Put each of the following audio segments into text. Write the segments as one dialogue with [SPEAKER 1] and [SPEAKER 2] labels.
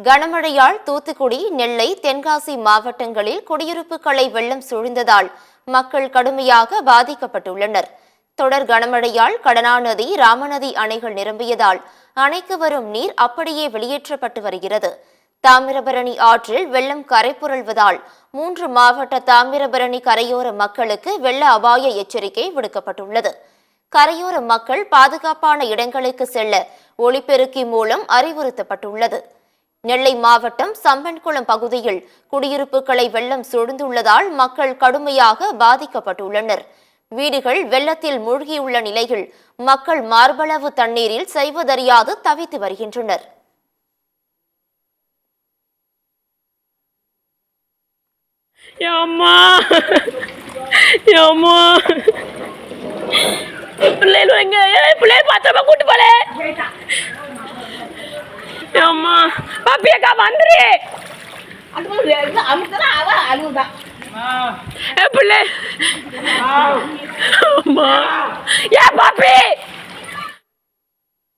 [SPEAKER 1] கனமழையால் தூத்துக்குடி, நெல்லை, தென்காசி மாவட்டங்களில் குடியிருப்புகளை வெள்ளம் சூழ்ந்ததால் மக்கள் கடுமையாக பாதிக்கப்பட்டுள்ளனர். தொடர் கனமழையால் கடனாநதி, ராமநதி அணைகள் நிரம்பியதால் அணைக்கு வரும் நீர் அப்படியே வெளியேற்றப்பட்டு வருகிறது. தாமிரபரணி ஆற்றில் வெள்ளம் கரை புரள்வதால் 3 மாவட்ட தாமிரபரணி கரையோர மக்களுக்கு வெள்ள அபாய எச்சரிக்கை விடுக்கப்பட்டுள்ளது. கரையோர மக்கள் பாதுகாப்பான இடங்களுக்கு செல்ல ஒலிபெருக்கி மூலம் அறிவுறுத்தப்பட்டுள்ளது. நெல்லை மாவட்டம் சம்பன்குளம் பகுதியில் குடியிருப்புகளை வெள்ளம் சூழ்ந்துள்ளதால் மக்கள் கடுமையாக பாதிக்கப்பட்டுள்ளனர். வீடுகள் வெள்ளத்தில் மூழ்கியுள்ள நிலையில் மக்கள் மார்பளவு தண்ணீரில் செய்வதறியாது தவித்து வருகின்றனர்.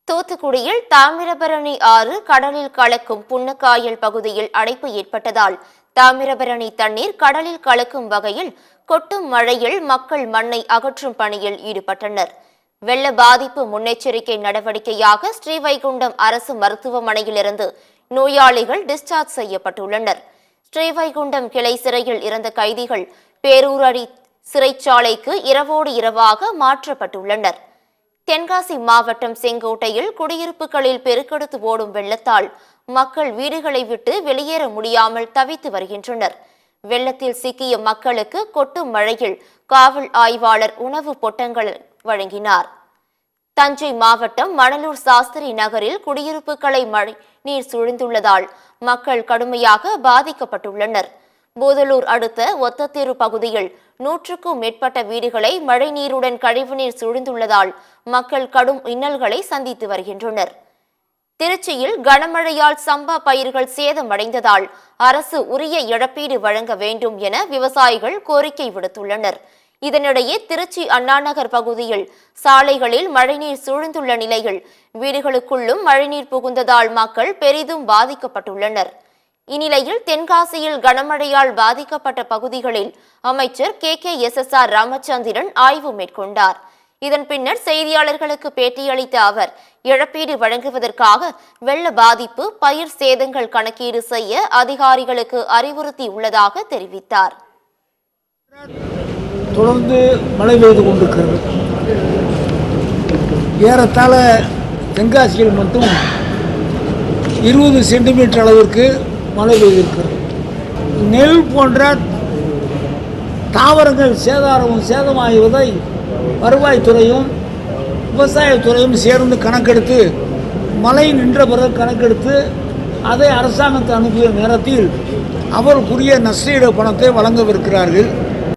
[SPEAKER 1] தூத்துக்குடியில் தாமிரபரணி ஆறு கடலில் கலக்கும் புன்னக்காயல் பகுதியில் அடைப்பு ஏற்பட்டதால் தாமிரபரணி தண்ணீர் கடலில் கலக்கும் வகையில் கொட்டும் மழையில் மக்கள் மண்ணை அகற்றும் பணியில் ஈடுபட்டனர். வெள்ள பாதிப்பு முன்னெச்சரிக்கை நடவடிக்கையாக ஸ்ரீவைகுண்டம் அரசு மருத்துவமனையிலிருந்து நோயாளிகள் டிஸ்சார்ஜ் செய்யப்பட்டுள்ளனர். ஸ்ரீவைகுண்டம் கிளை சிறையில் இருந்த கைதிகள் பேரூரடி சிறைச்சாலைக்கு இரவோடு இரவாக மாற்றப்பட்டுள்ளனர். தென்காசி மாவட்டம் செங்கோட்டையில் குடியிருப்புகளில் பெருக்கெடுத்து ஓடும் வெள்ளத்தால் மக்கள் வீடுகளை விட்டு வெளியேற முடியாமல் தவித்து வருகின்றனர். வெள்ளத்தில் சிக்கிய மக்களுக்கு கொட்டும் மழையில் காவல் ஆய்வாளர் உணவு பொட்டங்கள் வழங்கினார். தஞ்சை மாவட்டம் மணலூர் சாஸ்திரி நகரில் குடியிருப்புகளை மழை நீர் சூழ்ந்துள்ளதால் மக்கள் கடுமையாக பாதிக்கப்பட்டுள்ளனர். பூதலூர் அடுத்த ஒத்தத்தெரு பகுதியில் 100க்கும் மேற்பட்ட வீடுகளை மழை நீருடன் கழிவுநீர் சூழ்ந்துள்ளதால் மக்கள் கடும் இன்னல்களை சந்தித்து வருகின்றனர். திருச்சியில் கனமழையால் சம்பா பயிர்கள் சேதமடைந்ததால் அரசு உரிய இழப்பீடு வழங்க வேண்டும் என விவசாயிகள் கோரிக்கை விடுத்துள்ளனர். இதனிடையே திருச்சி அண்ணாநகர் பகுதியில் சாலைகளில் மழைநீர் சூழ்ந்துள்ள நிலையில் வீடுகளுக்குள்ளும் மழைநீர் புகுந்ததால் மக்கள் பெரிதும் பாதிக்கப்பட்டுள்ளனர். இந்நிலையில் தென்காசியில் கனமழையால் பாதிக்கப்பட்ட பகுதிகளில் அமைச்சர் KKSSR ராமச்சந்திரன் ஆய்வு மேற்கொண்டார். இதன் பின்னர் செய்தியாளர்களுக்கு பேட்டியளித்த அவர் இழப்பீடு வழங்குவதற்காக வெள்ள பாதிப்பு, பயிர் சேதங்கள் கணக்கீடு செய்ய அதிகாரிகளுக்கு அறிவுறுத்தியுள்ளதாக தெரிவித்தார்.
[SPEAKER 2] தொடர்ந்து மழை பெய்து கொண்டிருக்கிறது. ஏறத்தாழ தென்காசியில் மட்டும் 20 சென்டிமீட்டர் அளவிற்கு மழை பெய்திருக்கிறது. நெல் போன்ற தாவரங்கள் சேதமாகுவதை வருவாய்த்துறையும் விவசாயத்துறையும் சேர்ந்து கணக்கெடுத்து மழை நின்ற பிறகு கணக்கெடுத்து அதை அரசாங்கத்தை அனுப்பிய நேரத்தில் அவர்களுக்குரிய நஷ்டஈடு பணத்தை வழங்கவிருக்கிறார்கள்.